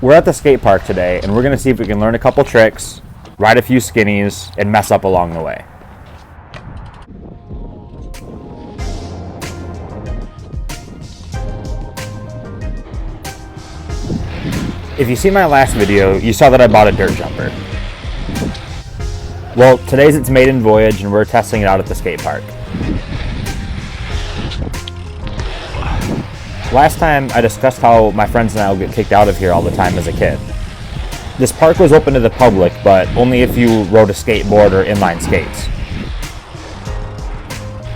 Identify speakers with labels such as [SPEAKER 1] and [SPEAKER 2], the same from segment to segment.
[SPEAKER 1] We're at the skate park today, and we're going to see if we can learn a couple tricks, ride a few skinnies, and mess up along the way. If you see my last video, you saw that I bought a dirt jumper. Well, today's its maiden voyage, and we're testing it out at the skate park. Last time I discussed how my friends and I will get kicked out of here all the time as a kid. This park was open to the public, but only if you rode a skateboard or inline skates.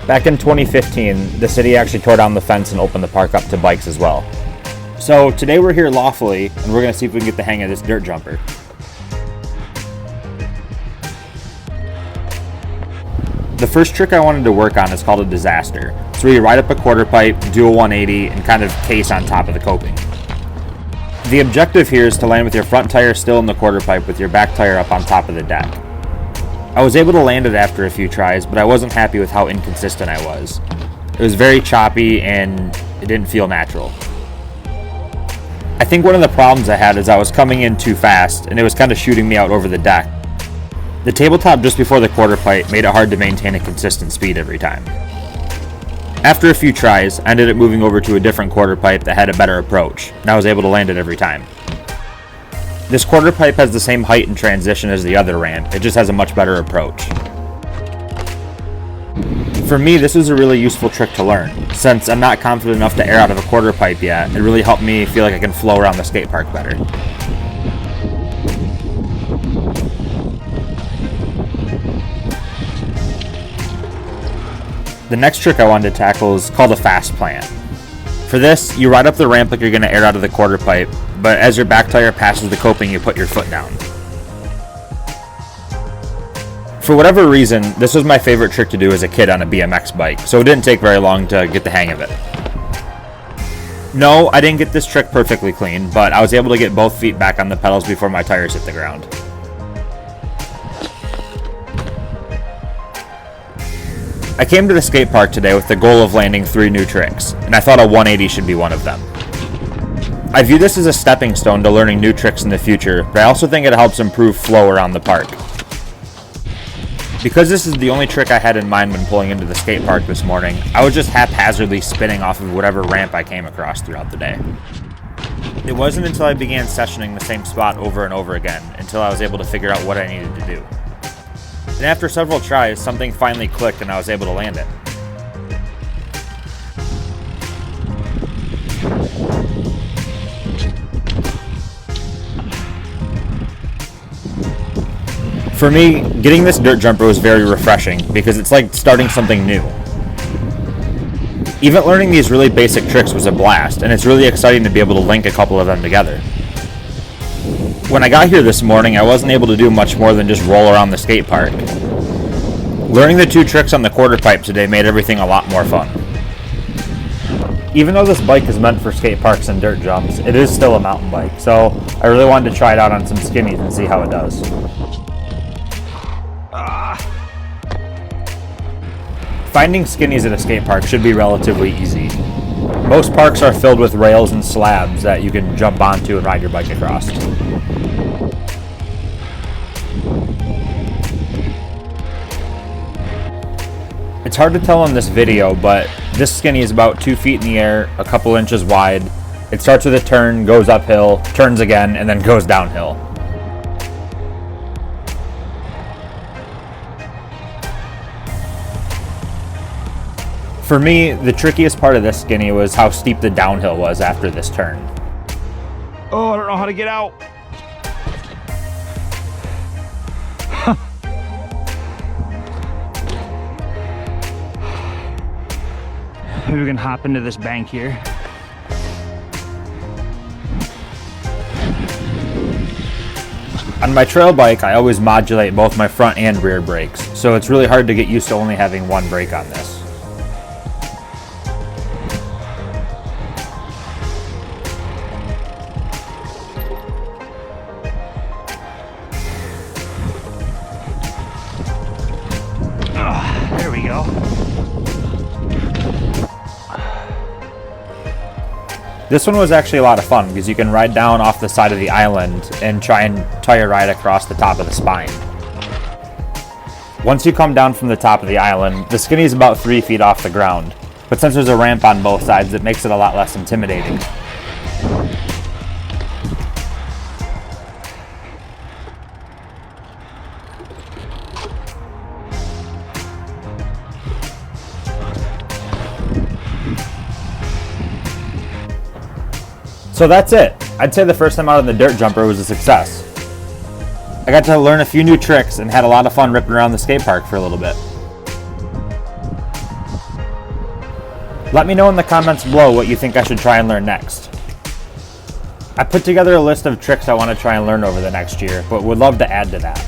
[SPEAKER 1] Back in 2015, the city actually tore down the fence and opened the park up to bikes as well. So today we're here lawfully, and we're going to see if we can get the hang of this dirt jumper. The first trick I wanted to work on is called a disaster. It's where you ride up a quarter pipe, do a 180, and kind of case on top of the coping. The objective here is to land with your front tire still in the quarter pipe with your back tire up on top of the deck. I was able to land it after a few tries, but I wasn't happy with how inconsistent I was. It was very choppy and it didn't feel natural. I think one of the problems I had is I was coming in too fast and it was kind of shooting me out over the deck. The tabletop just before the quarter pipe made it hard to maintain a consistent speed every time. After a few tries, I ended up moving over to a different quarter pipe that had a better approach, and I was able to land it every time. This quarter pipe has the same height and transition as the other ramp, it just has a much better approach. For me, this was a really useful trick to learn. Since I'm not confident enough to air out of a quarter pipe yet, it really helped me feel like I can flow around the skate park better. The next trick I wanted to tackle is called a fast plant. For this, you ride up the ramp like you're going to air out of the quarter pipe, but as your back tire passes the coping, you put your foot down. For whatever reason, this was my favorite trick to do as a kid on a BMX bike, so it didn't take very long to get the hang of it. No, I didn't get this trick perfectly clean, but I was able to get both feet back on the pedals before my tires hit the ground. I came to the skate park today with the goal of landing 3 new tricks, and I thought a 180 should be one of them. I view this as a stepping stone to learning new tricks in the future, but I also think it helps improve flow around the park. Because this is the only trick I had in mind when pulling into the skate park this morning, I was just haphazardly spinning off of whatever ramp I came across throughout the day. It wasn't until I began sessioning the same spot over and over again until I was able to figure out what I needed to do. And after several tries, something finally clicked and I was able to land it. For me, getting this dirt jumper was very refreshing because it's like starting something new. Even learning these really basic tricks was a blast, and it's really exciting to be able to link a couple of them together. When I got here this morning, I wasn't able to do much more than just roll around the skate park. Learning the 2 tricks on the quarter pipe today made everything a lot more fun. Even though this bike is meant for skate parks and dirt jumps, it is still a mountain bike, so I really wanted to try it out on some skinnies and see how it does. Finding skinnies at a skate park should be relatively easy. Most parks are filled with rails and slabs that you can jump onto and ride your bike across. It's hard to tell in this video, but this skinny is about 2 feet in the air, a couple inches wide. It starts with a turn, goes uphill, turns again, and then goes downhill. For me, the trickiest part of this skinny was how steep the downhill was after this turn.
[SPEAKER 2] Oh, I don't know how to get out. Maybe we can hop into this bank here.
[SPEAKER 1] On my trail bike, I always modulate both my front and rear brakes, so it's really hard to get used to only having one brake on this.
[SPEAKER 2] There we go.
[SPEAKER 1] This one was actually a lot of fun because you can ride down off the side of the island and try and tire ride across the top of the spine. Once you come down from the top of the island, the skinny is about 3 feet off the ground, but since there's a ramp on both sides, it makes it a lot less intimidating. So that's it. I'd say the first time out on the dirt jumper was a success. I got to learn a few new tricks and had a lot of fun ripping around the skate park for a little bit. Let me know in the comments below what you think I should try and learn next. I put together a list of tricks I want to try and learn over the next year, but would love to add to that.